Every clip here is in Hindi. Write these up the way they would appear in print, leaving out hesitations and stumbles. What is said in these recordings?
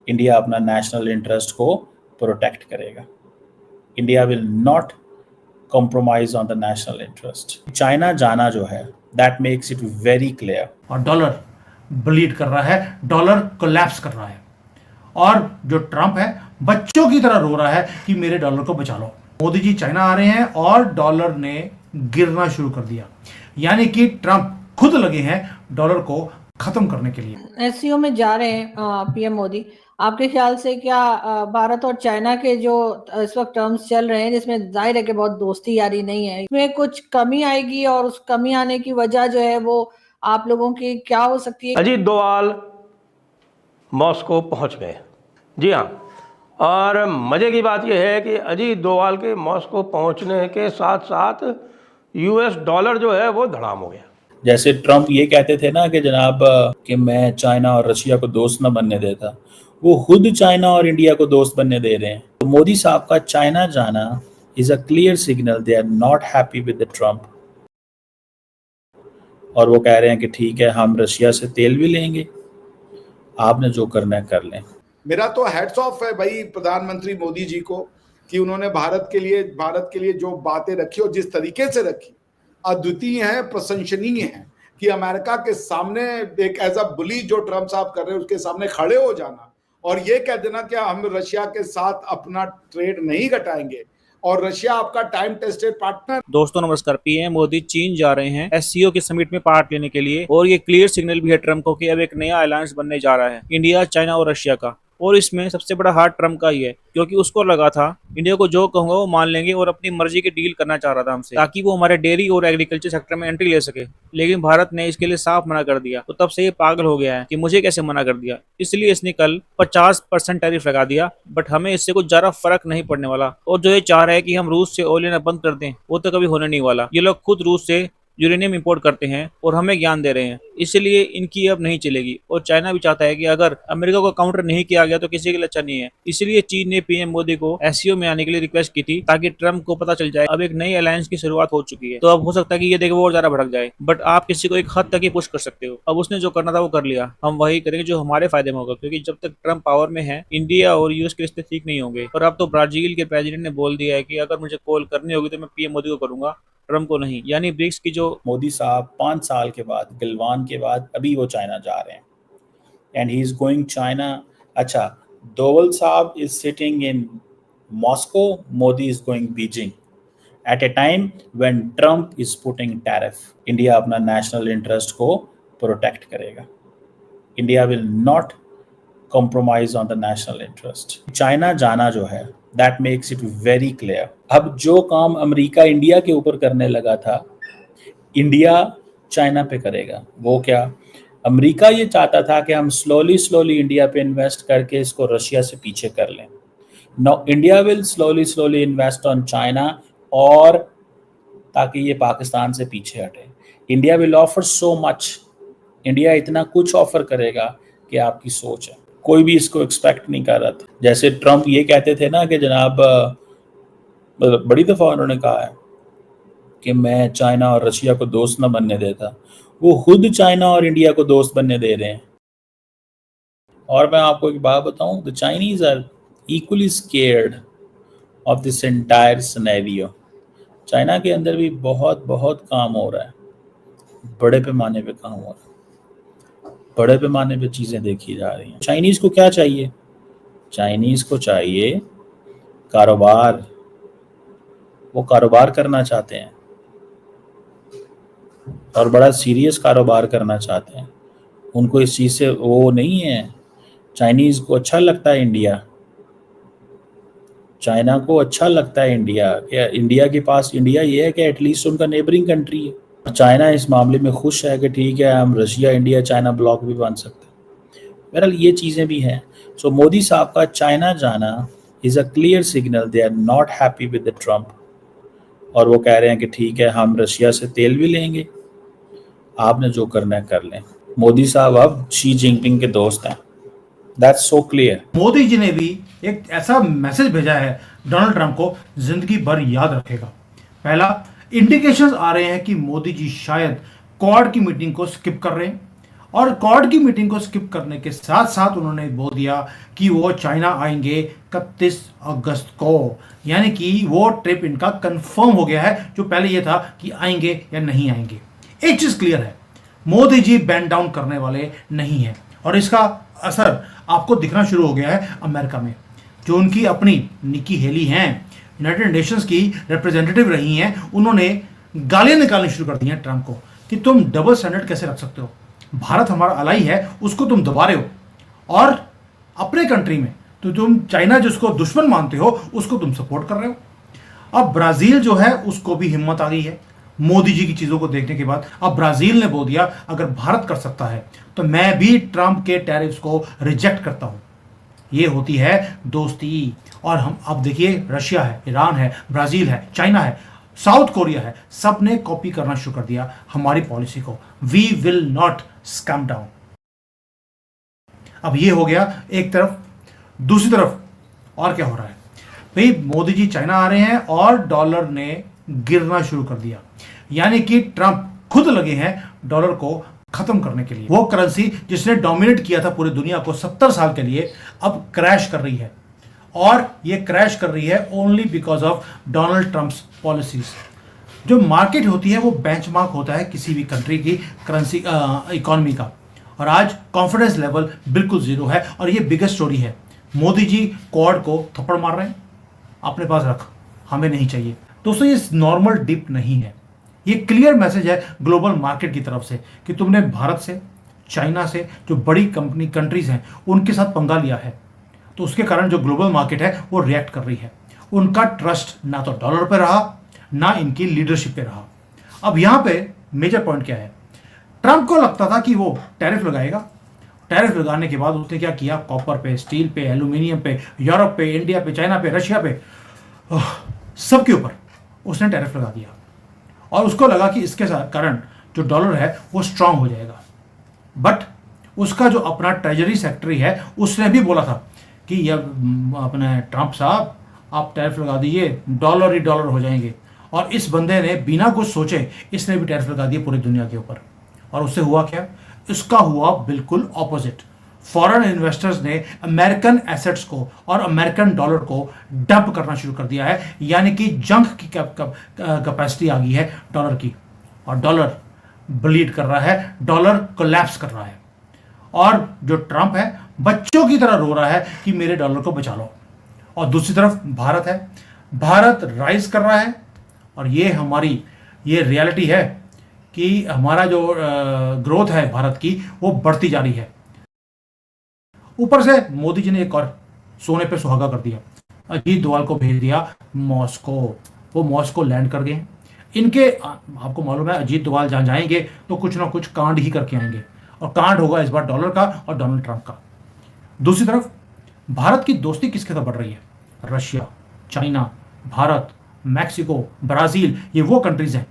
इंडिया अपना नेशनल इंटरेस्ट को प्रोटेक्ट करेगा। India will not compromise on the national interest. China जाना जो है that makes it very clear. और डॉलर ब्लीड कर रहा है, डॉलर कोलैप्स कर रहा है, और जो ट्रंप है बच्चों की तरह रो रहा है कि मेरे डॉलर को बचा लो। मोदी जी चाइना आ रहे हैं और डॉलर ने गिरना शुरू कर दिया, यानी कि ट्रंप खुद लगे हैं डॉलर को खत्म करने के लिए। एससीओ में जा रहे हैं पीएम मोदी। आपके ख्याल से क्या भारत और चाइना के जो इस वक्त टर्म्स चल रहे हैं, जिसमें जाहिर है कि बहुत दोस्ती यारी नहीं है, इसमें कुछ कमी आएगी, और उस कमी आने की वजह जो है वो आप लोगों की क्या हो सकती है? अजीत डोवाल मॉस्को पहुंच गए। जी हाँ, और मज़े की बात यह है कि अजीत डोवाल के मॉस्को पहुंचने के साथ साथ यूएस डॉलर जो है वो धड़ाम हो गया। जैसे ट्रंप ये कहते थे ना कि जनाब कि मैं चाइना और रशिया को दोस्त न बनने देता, वो खुद चाइना और इंडिया को दोस्त बनने दे रहे हैं। तो मोदी साहब का चाइना जाना is a clear signal they are not happy with the Trump, और वो कह रहे हैं कि ठीक है हम रशिया से तेल भी लेंगे, आपने जो करना है कर लें। मेरा तो हैट्स ऑफ है भाई प्रधानमंत्री मोदी जी को कि उन्होंने भारत के लिए जो बातें रखी और जिस तरीके से रखी अद्वितीय है, प्रशंसनीय है। कि अमेरिका के सामने एक एज अ बुली जो ट्रम्प साहब कर रहे हैं उसके सामने खड़े हो जाना और ये कह देना कि हम रशिया के साथ अपना ट्रेड नहीं घटाएंगे और रशिया आपका टाइम टेस्टेड पार्टनर। दोस्तों नमस्कार। पीएम मोदी चीन जा रहे हैं एससीओ के समिट में पार्ट लेने के लिए, और ये क्लियर सिग्नल भी है ट्रंप को कि अब एक नया अलायंस बनने जा रहा है इंडिया, चाइना और रशिया का। और इसमें सबसे बड़ा हाथ ट्रंप का ही है, क्योंकि उसको लगा था इंडिया को जो कहूंगा वो मान लेंगे, और अपनी मर्जी की डील करना चाह रहा था हमसे, ताकि वो हमारे डेयरी और एग्रीकल्चर सेक्टर में एंट्री ले सके। लेकिन भारत ने इसके लिए साफ मना कर दिया, तो तब से ये पागल हो गया है कि मुझे कैसे मना कर दिया। इसलिए इसने कल 50% टैरिफ लगा दिया, बट हमें इससे कुछ ज्यादा फर्क नहीं पड़ने वाला। और जो ये चाह रहा है कि हम रूस से ऑयल लेना बंद कर दें, वो तो कभी होने नहीं वाला। ये लोग खुद रूस से यूरेनियम इंपोर्ट करते हैं और हमें ज्ञान दे रहे हैं, इसलिए इनकी अब नहीं चलेगी। और चाइना भी चाहता है कि अगर अमेरिका को काउंटर नहीं किया गया तो किसी के लिए अच्छा नहीं है। इसलिए चीन ने पीएम मोदी को एससीओ में आने के लिए रिक्वेस्ट की थी, ताकि ट्रंप को पता चल जाए अब एक नई अलायंस की शुरुआत हो चुकी है। तो अब हो सकता है कि ये देखो और ज्यादा भड़क जाए, बट आप किसी को एक हद तक ही पुश कर सकते हो। अब उसने जो करना था वो कर लिया, हम वही करेंगे जो हमारे फायदे में होगा, क्योंकि जब तक ट्रंप पावर में है इंडिया और यूएस के रिश्ते ठीक नहीं होंगे। और अब तो ब्राजील के प्रेसिडेंट ने बोल दिया है कि अगर मुझे कॉल करनी होगी तो मैं पीएम मोदी को करूंगा, ट्रंप को नहीं। यानी ब्रिक्स की जो मोदी साहब 5 साल के बाद, गलवान के बाद अभी वो चाइना जा रहे हैं, and he is going China. अच्छा, डोवल साहब is sitting in Moscow, Modi is going Beijing at a time when Trump is putting tariff. India अपना नेशनल इंटरेस्ट को प्रोटेक्ट करेगा। India will not compromise on the national interest. China जाना जो है that makes it very clear. अब जो काम अमेरिका इंडिया के ऊपर करने लगा था, इंडिया चाइना पे करेगा। वो क्या, अमेरिका ये चाहता था कि हम स्लोली इंडिया पे इन्वेस्ट करके इसको रशिया से पीछे कर लें। Now India will slowly invest on China, और ताकि ये पाकिस्तान से पीछे हटे। India will offer so much, India इतना कुछ ऑफर करेगा कि आपकी सोच है, कोई भी इसको एक्सपेक्ट नहीं कर रहा था। जैसे ट्रंप ये कहते थे ना कि जनाब बड़ी दफ़ा उन्होंने कहा है कि मैं चाइना और रशिया को दोस्त न बनने देता, वो खुद चाइना और इंडिया को दोस्त बनने दे रहे हैं। और मैं आपको एक बात बताऊं, the Chinese are equally scared of this entire scenario. China के अंदर भी बहुत काम हो रहा है, बड़े पैमाने पे काम हो रहा है, बड़े पैमाने पे चीज़ें देखी जा रही हैं। चाइनीज़ को क्या चाहिए? चाइनीज़ को चाहिए कारोबार, वो कारोबार करना चाहते हैं और बड़ा सीरियस कारोबार करना चाहते हैं। उनको इस चीज़ से वो नहीं है। चाइनीज़ को अच्छा लगता है इंडिया, चाइना को अच्छा लगता है इंडिया। इंडिया के पास इंडिया ये है कि एटलीस्ट उनका नेबरिंग कंट्री है। चाइना इस मामले में खुश है कि ठीक है हम रशिया इंडिया चाइना ब्लॉक भी बन सकते हैं। बहरहाल ये चीज़ें भी हैं। सो मोदी साहब का चाइना जाना is a clear signal they are not happy with the Trump, और वो कह रहे हैं कि ठीक है हम रशिया से तेल भी लेंगे, आपने जो करना है कर लें। मोदी साहब अब शी जिनपिंग के दोस्त हैं, that's so clear. Modi ji ने भी एक ऐसा मैसेज भेजा है डोनाल्ड ट्रंप को, जिंदगी भर याद रखेगा। पहला, इंडिकेशंस आ रहे हैं कि मोदी जी शायद क्वाड की मीटिंग को स्किप कर रहे हैं, और क्वाड की मीटिंग को स्किप करने के साथ साथ उन्होंने बोल दिया कि वो चाइना आएंगे 31 अगस्त को, यानी कि वो ट्रिप इनका कंफर्म हो गया है, जो पहले ये था कि आएंगे या नहीं आएंगे। एक चीज क्लियर है, मोदी जी बैन डाउन करने वाले नहीं है, और इसका असर आपको दिखना शुरू हो गया है अमेरिका में। जो उनकी अपनी निकी हेली हैं, यूनाइटेड नेशंस की रिप्रेजेंटेटिव रही हैं, उन्होंने गालियां निकालनी शुरू कर दी हैं ट्रंप को कि तुम डबल स्टैंडर्ड कैसे रख सकते हो, भारत हमारा अलाई है, उसको तुम दबा रहे हो, और अपने कंट्री में तो तुम चाइना जिसको दुश्मन मानते हो उसको तुम सपोर्ट कर रहे हो। अब ब्राजील जो है उसको भी हिम्मत आ गई है मोदी जी की चीजों को देखने के बाद। अब ब्राजील ने बोल दिया अगर भारत कर सकता है तो मैं भी ट्रंप के टैरिफ्स को रिजेक्ट करता हूं। ये होती है दोस्ती। और हम अब देखिए, रशिया है, ईरान है, ब्राजील है, चाइना है, साउथ कोरिया है, सब ने कॉपी करना शुरू कर दिया हमारी पॉलिसी को। We will not scale down. अब ये हो गया एक तरफ। दूसरी तरफ और क्या हो रहा है भाई, मोदी जी चाइना आ रहे हैं और डॉलर ने गिरना शुरू कर दिया, यानी कि ट्रंप खुद लगे हैं डॉलर को खत्म करने के लिए। वो करेंसी जिसने डोमिनेट किया था पूरी दुनिया को 70 साल के लिए, अब क्रैश कर रही है, और ये क्रैश कर रही है only because of Donald Trump's policies. जो मार्केट होती है वो बेंचमार्क होता है किसी भी कंट्री की करेंसी इकोनॉमी का, और आज कॉन्फिडेंस लेवल बिल्कुल जीरो है। और ये बिगेस्ट स्टोरी है, मोदी जी क्वाड को थप्पड़ मार रहे हैं, अपने पास रख, हमें नहीं चाहिए। दोस्तों ये नॉर्मल डिप नहीं है, ये क्लियर मैसेज है ग्लोबल मार्केट की तरफ से कि तुमने भारत से, चाइना से, जो बड़ी कंट्रीज हैं उनके साथ पंगा लिया है, तो उसके कारण जो ग्लोबल मार्केट है वो रिएक्ट कर रही है। उनका ट्रस्ट ना तो डॉलर पे रहा, ना इनकी लीडरशिप पे रहा। अब यहां पे मेजर पॉइंट क्या है, ट्रंप को लगता था कि वो टैरिफ लगाएगा, टैरिफ लगाने के बाद उसने क्या किया, कॉपर पे, स्टील पे, एल्यूमिनियम पे, यूरोप पे, इंडिया पे, चाइना पे, रशिया पे, सबके ऊपर उसने टैरिफ लगा दिया। और उसको लगा कि इसके कारण जो डॉलर है वो स्ट्रांग हो जाएगा। बट उसका जो अपना ट्रेजरी सेक्रेटरी है उसने भी बोला था कि ये अपने ट्रंप साहब आप टैरिफ लगा दीजिए, डॉलर ही डॉलर हो जाएंगे। और इस बंदे ने बिना कुछ सोचे इसने भी टैरिफ लगा दिए पूरी दुनिया के ऊपर। और उससे हुआ क्या, इसका हुआ बिल्कुल ऑपोजिट। फॉरेन इन्वेस्टर्स ने अमेरिकन एसेट्स को और अमेरिकन डॉलर को डंप करना शुरू कर दिया है, यानी कि जंक की कैपेसिटी आ गई है डॉलर की, और डॉलर ब्लीड कर रहा है, डॉलर कोलैप्स कर रहा है। और जो ट्रंप है बच्चों की तरह रो रहा है कि मेरे डॉलर को बचा लो। और दूसरी तरफ भारत है, भारत राइज कर रहा है, और ये रियलिटी है कि हमारा जो ग्रोथ है भारत की वो बढ़ती जा रही है। ऊपर से मोदी जी ने एक और सोने पे सुहागा कर दिया, अजीत डोवाल को भेज दिया मॉस्को। वो मॉस्को लैंड कर गए। इनके आपको मालूम है अजीत डोवाल जहां जाएंगे तो कुछ ना कुछ कांड ही करके आएंगे, और कांड होगा इस बार डॉलर का और डोनाल्ड ट्रंप का। दूसरी तरफ भारत की दोस्ती किसके साथ बढ़ रही है, Russia, China, Bharat, Mexico, Brazil, ये वो कंट्रीज हैं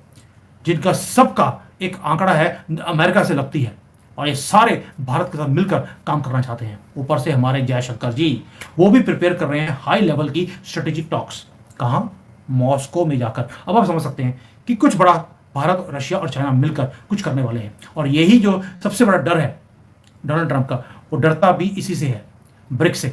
जिनका सबका एक आंकड़ा है अमेरिका से लगती है, और ये सारे भारत के साथ मिलकर काम करना चाहते हैं। ऊपर से हमारे जयशंकर जी वो भी प्रिपेयर कर रहे हैं हाई लेवल की स्ट्रेटेजिक टॉक्स, कहां, मॉस्को में जाकर। अब आप समझ सकते हैं कि कुछ बड़ा भारत, रशिया और चाइना मिलकर कुछ करने वाले हैं। और यही जो सबसे बड़ा डर है डोनाल्ड ट्रंप का, वो डरता भी इसी से है, ब्रिक्स से।